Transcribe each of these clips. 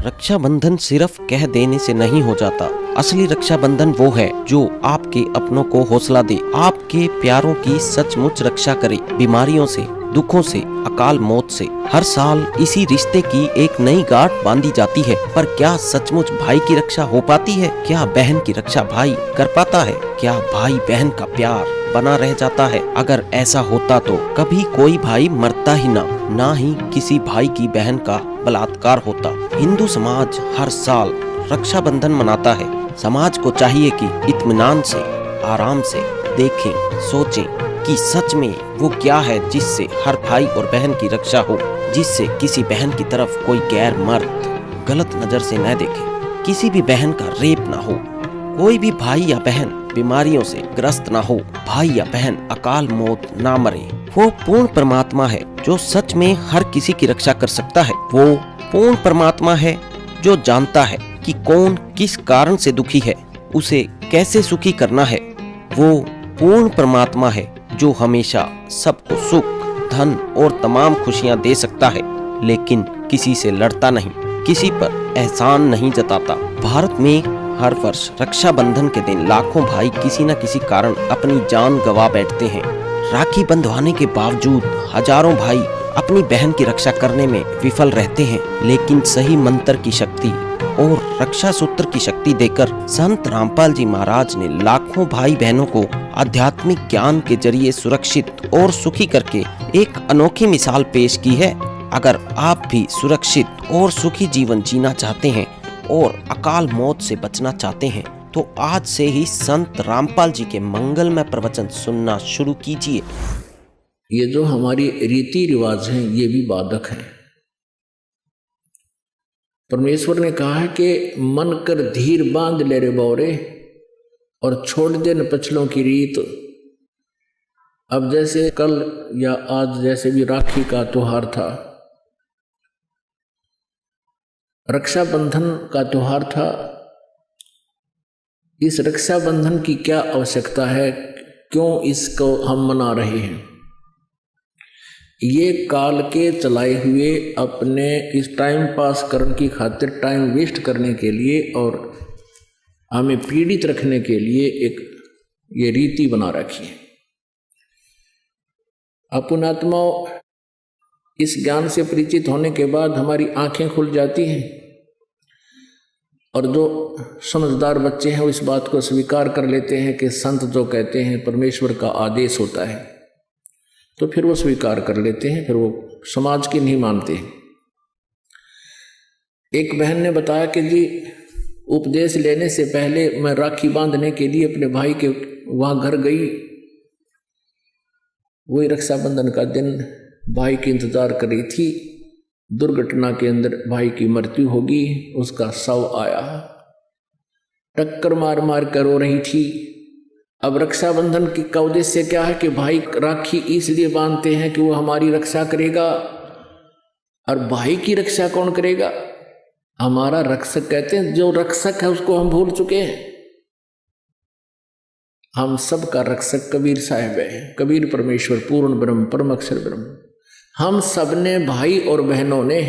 रक्षाबंधन सिर्फ कह देने से नहीं हो जाता। असली रक्षाबंधन वो है जो आपके अपनों को हौसला दे, आपके प्यारों की सचमुच रक्षा करे, बीमारियों से, दुखों से, अकाल मौत से। हर साल इसी रिश्ते की एक नई गांठ बांधी जाती है, पर क्या सचमुच भाई की रक्षा हो पाती है? क्या बहन की रक्षा भाई कर पाता है? क्या भाई बहन का प्यार बना रह जाता है? अगर ऐसा होता तो कभी कोई भाई मरता ही ना ही किसी भाई की बहन का बलात्कार होता। हिंदू समाज हर साल रक्षाबंधन मनाता है। समाज को चाहिए कि इत्मीनान से, आराम से देखें, सोचें कि सच में वो क्या है जिससे हर भाई और बहन की रक्षा हो, जिससे किसी बहन की तरफ कोई गैर मर्द गलत नजर से न देखे, किसी भी बहन का रेप ना हो, कोई भी भाई या बहन बीमारियों से ग्रस्त ना हो, भाई या बहन अकाल मौत ना मरे। वो पूर्ण परमात्मा है जो सच में हर किसी की रक्षा कर सकता है। वो पूर्ण परमात्मा है जो जानता है कि कौन किस कारण से दुखी है, उसे कैसे सुखी करना है। वो पूर्ण परमात्मा है जो हमेशा सबको सुख, धन और तमाम खुशियां दे सकता है, लेकिन किसी से लड़ता नहीं, किसी पर एहसान नहीं जताता। भारत में हर वर्ष रक्षाबंधन के दिन लाखों भाई किसी न किसी कारण अपनी जान गंवा बैठते हैं। राखी बंधवाने के बावजूद हजारों भाई अपनी बहन की रक्षा करने में विफल रहते हैं, लेकिन सही मंत्र की शक्ति और रक्षा सूत्र की शक्ति देकर संत रामपाल जी महाराज ने लाखों भाई बहनों को आध्यात्मिक ज्ञान के जरिए सुरक्षित और सुखी करके एक अनोखी मिसाल पेश की है। अगर आप भी सुरक्षित और सुखी जीवन जीना चाहते हैं और अकाल मौत से बचना चाहते हैं, तो आज से ही संत रामपाल जी के मंगलमय प्रवचन सुनना शुरू कीजिए। ये जो हमारी रीति रिवाज हैं ये भी बाधक हैं। परमेश्वर ने कहा है कि मन कर धीर बांध ले रे बौरे और छोड़ दे न पछलों की रीत। अब जैसे कल या आज जैसे भी राखी का त्योहार था, रक्षाबंधन का त्योहार था, इस रक्षाबंधन की क्या आवश्यकता है, क्यों इसको हम मना रहे हैं? ये काल के चलाए हुए अपने इस टाइम पास करने की खातिर, टाइम वेस्ट करने के लिए और हमें पीड़ित रखने के लिए एक ये रीति बना रखी है। अपन आत्मा इस ज्ञान से परिचित होने के बाद हमारी आंखें खुल जाती हैं और जो समझदार बच्चे हैं वो इस बात को स्वीकार कर लेते हैं कि संत जो कहते हैं परमेश्वर का आदेश होता है, तो फिर वो स्वीकार कर लेते हैं, फिर वो समाज की नहीं मानते। एक बहन ने बताया कि जी उपदेश लेने से पहले मैं राखी बांधने के लिए अपने भाई के वहाँ घर गई। वही रक्षाबंधन का दिन भाई की इंतजार कर रही थी। दुर्घटना के अंदर भाई की मृत्यु होगी, उसका शव आया, टक्कर मार मार कर रो रही थी। अब रक्षाबंधन की का उद्देश्य क्या है कि भाई राखी इसलिए बांधते हैं कि वो हमारी रक्षा करेगा। और भाई की रक्षा कौन करेगा? हमारा रक्षक। कहते हैं जो रक्षक है उसको हम भूल चुके हैं। हम सब का रक्षक कबीर साहब है। कबीर परमेश्वर पूर्ण ब्रह्म परम अक्षर ब्रह्म। हम सब ने भाई और बहनों ने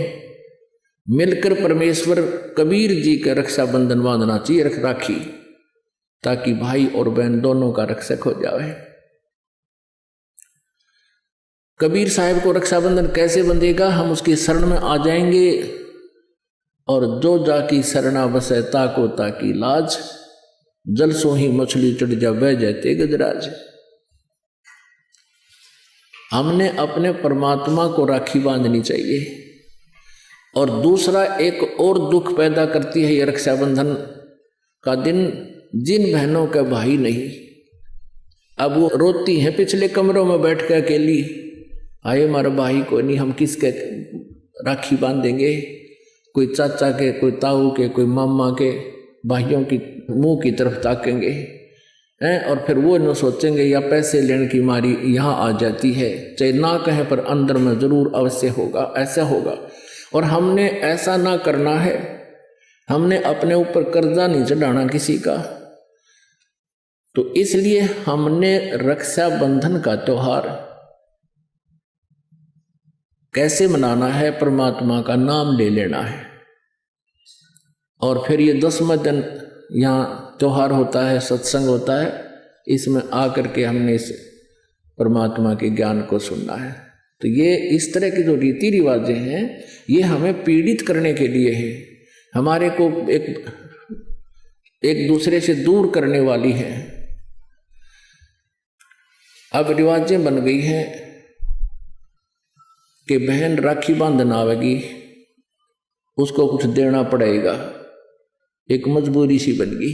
मिलकर परमेश्वर कबीर जी का रक्षाबंधन बांधना चाहिए, राखी, ताकि भाई और बहन दोनों का रक्षक हो जाए। कबीर साहब को रक्षाबंधन कैसे बंधेगा? हम उसकी शरण में आ जाएंगे और जो जाकी शरणा बसे ताको ताकी लाज, जल सो ही मछली चढ़ जा बह जाते गजराज। हमने अपने परमात्मा को राखी बांधनी चाहिए। और दूसरा एक और दुख पैदा करती है ये रक्षाबंधन का दिन, जिन बहनों का भाई नहीं, अब वो रोती हैं पिछले कमरों में बैठ कर अकेली, आए हमारा भाई को नहीं, हम किसके राखी बांधेंगे? कोई चाचा के, कोई ताऊ के, कोई मामा के भाइयों की मुंह की तरफ ताकेंगे हैं, और फिर वो न सोचेंगे या पैसे लेने की मारी यहाँ आ जाती है, चाहे ना कहें पर अंदर में जरूर अवश्य होगा, ऐसा होगा। और हमने ऐसा ना करना है। हमने अपने ऊपर कर्जा नहीं चढ़ाना किसी का। तो इसलिए हमने रक्षाबंधन का त्योहार कैसे मनाना है? परमात्मा का नाम ले लेना है। और फिर ये 10वें दिन यहाँ त्योहार होता है, सत्संग होता है, इसमें आकर के हमने इस परमात्मा के ज्ञान को सुनना है। तो ये इस तरह के जो रीति रिवाजें हैं ये हमें पीड़ित करने के लिए है, हमारे को एक दूसरे से दूर करने वाली है। अब रिवाजें बन गई हैं कि बहन राखी बांधना आवेगी, उसको कुछ देना पड़ेगा, एक मजबूरी सी बन गई।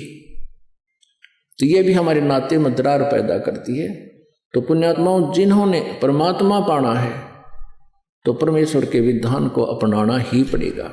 तो ये भी हमारे नाते में दरार पैदा करती है। तो पुण्यात्माओं, जिन्होंने परमात्मा पाना है तो परमेश्वर के विधान को अपनाना ही पड़ेगा।